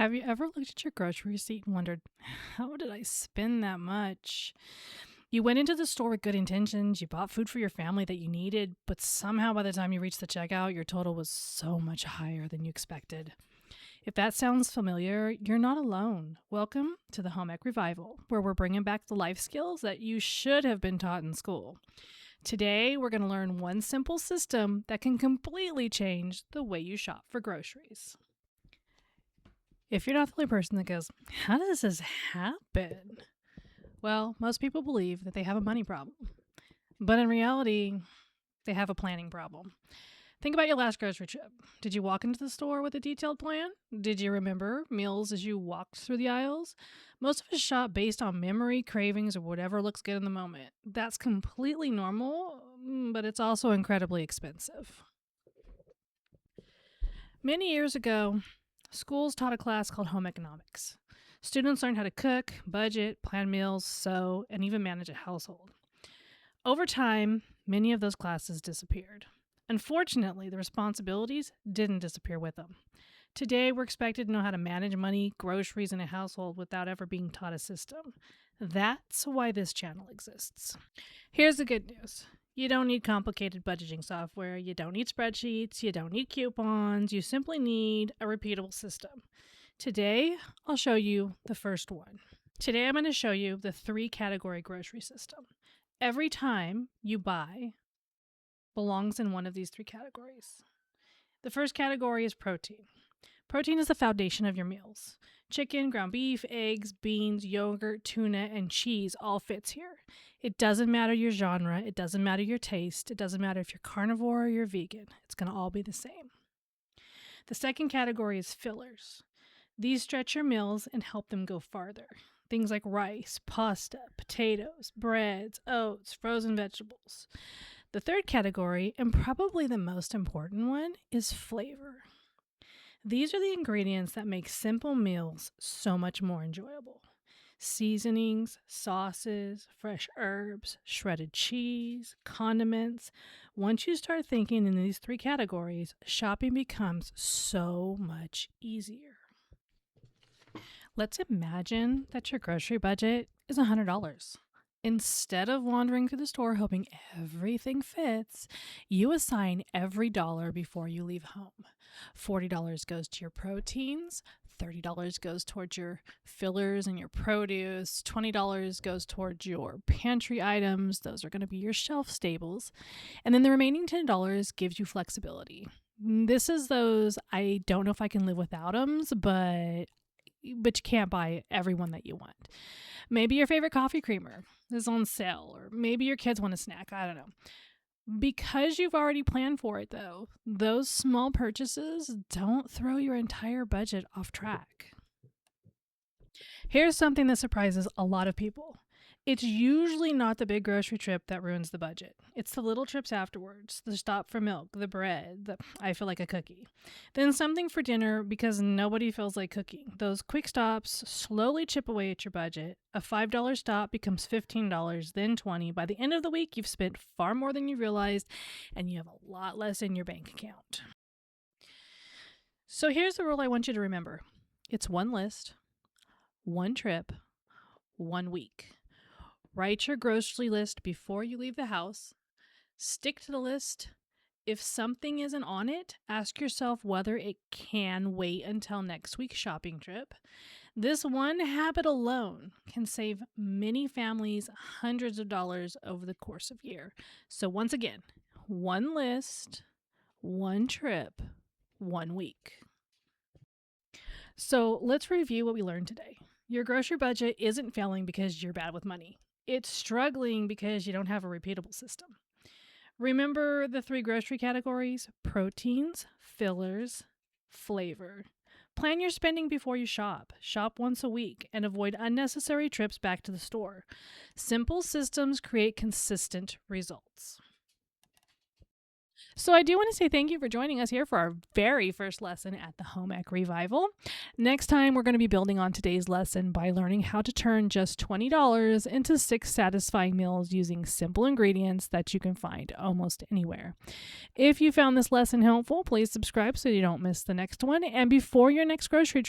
Have you ever looked at your grocery receipt and wondered, how did I spend that much? You went into the store with good intentions, you bought food for your family that you needed, but somehow by the time you reached the checkout, your total was so much higher than you expected. If that sounds familiar, you're not alone. Welcome to the Home Ec Revival, where we're bringing back the life skills that you should have been taught in school. Today, we're going to learn one simple system that can completely change the way you shop for groceries. If you're not the only person that goes, how does this happen? Well, most people believe that they have a money problem. But in reality, they have a planning problem. Think about your last grocery trip. Did you walk into the store with a detailed plan? Did you remember meals as you walked through the aisles? Most of us shop based on memory, cravings, or whatever looks good in the moment. That's completely normal, but it's also incredibly expensive. Many years ago, schools taught a class called home economics. Students learned how to cook, budget, plan meals, sew, and even manage a household. Over time, many of those classes disappeared. Unfortunately, the responsibilities didn't disappear with them. Today, we're expected to know how to manage money, groceries, and a household without ever being taught a system. That's why this channel exists. Here's the good news. You don't need complicated budgeting software, you don't need spreadsheets, you don't need coupons, you simply need a repeatable system. Today, I'll show you the first one. Today, I'm going to show you the 3-category grocery system. Every time you buy belongs in one of these 3 categories. The first category is protein. Protein is the foundation of your meals. Chicken, ground beef, eggs, beans, yogurt, tuna, and cheese all fits here. It doesn't matter your genre, it doesn't matter your taste, it doesn't matter if you're carnivore or you're vegan. It's going to all be the same. The second category is fillers. These stretch your meals and help them go farther. Things like rice, pasta, potatoes, breads, oats, frozen vegetables. The third category, and probably the most important one, is flavor. These are the ingredients that make simple meals so much more enjoyable. Seasonings, sauces, fresh herbs, shredded cheese, condiments. Once you start thinking in these 3 categories, shopping becomes so much easier. Let's imagine that your grocery budget is $100. Instead of wandering through the store hoping everything fits, you assign every dollar before you leave home. $40 goes to your proteins, $30 goes towards your fillers and your produce, $20 goes towards your pantry items, those are going to be your shelf staples, and then the remaining $10 gives you flexibility. This is those I don't know if I can live without them, but you can't buy every one that you want. Maybe your favorite coffee creamer is on sale, or maybe your kids want a snack. I don't know. Because you've already planned for it, though, those small purchases don't throw your entire budget off track. Here's something that surprises a lot of people. It's usually not the big grocery trip that ruins the budget. It's the little trips afterwards, the stop for milk, the bread, the I feel like a cookie. Then something for dinner because nobody feels like cooking. Those quick stops slowly chip away at your budget. A $5 stop becomes $15, then $20. By the end of the week, you've spent far more than you realized, and you have a lot less in your bank account. So here's the rule I want you to remember. It's one list, one trip, 1 week. Write your grocery list before you leave the house. Stick to the list. If something isn't on it, ask yourself whether it can wait until next week's shopping trip. This one habit alone can save many families hundreds of dollars over the course of a year. So once again, one list, one trip, 1 week. So let's review what we learned today. Your grocery budget isn't failing because you're bad with money. It's struggling because you don't have a repeatable system. Remember the 3 grocery categories: proteins, fillers, flavor. Plan your spending before you shop. Shop once a week and avoid unnecessary trips back to the store. Simple systems create consistent results. So I do want to say thank you for joining us here for our very first lesson at the Home Ec Revival. Next time, we're going to be building on today's lesson by learning how to turn just $20 into 6 satisfying meals using simple ingredients that you can find almost anywhere. If you found this lesson helpful, please subscribe so you don't miss the next one. And before your next grocery trip,